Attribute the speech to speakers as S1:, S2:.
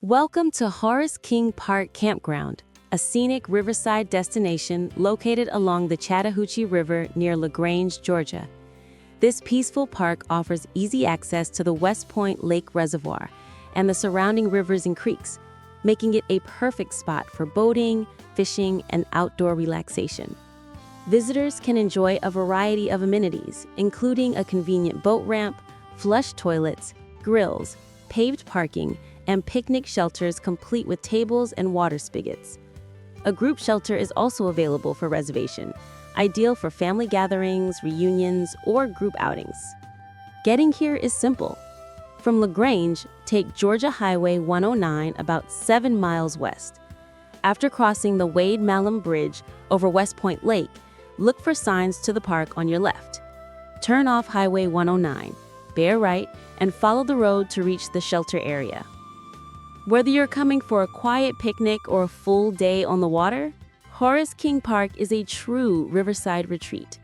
S1: Welcome to Horace King Park Campground, a scenic riverside destination located along the Chattahoochee River near LaGrange, Georgia. This peaceful park offers easy access to the West Point Lake Reservoir and the surrounding rivers and creeks, making it a perfect spot for boating, fishing, and outdoor relaxation. Visitors can enjoy a variety of amenities, including a convenient boat ramp, flush toilets, grills, paved parking, and picnic shelters complete with tables and water spigots. A group shelter is also available for reservation, ideal for family gatherings, reunions, or group outings. Getting here is simple. From LaGrange, take Georgia Highway 109 about 7 miles west. After crossing the Wade Malum Bridge over West Point Lake, look for signs to the park on your left. Turn off Highway 109, bear right, and follow the road to reach the shelter area. Whether you're coming for a quiet picnic or a full day on the water, Horace King Park is a true riverside retreat.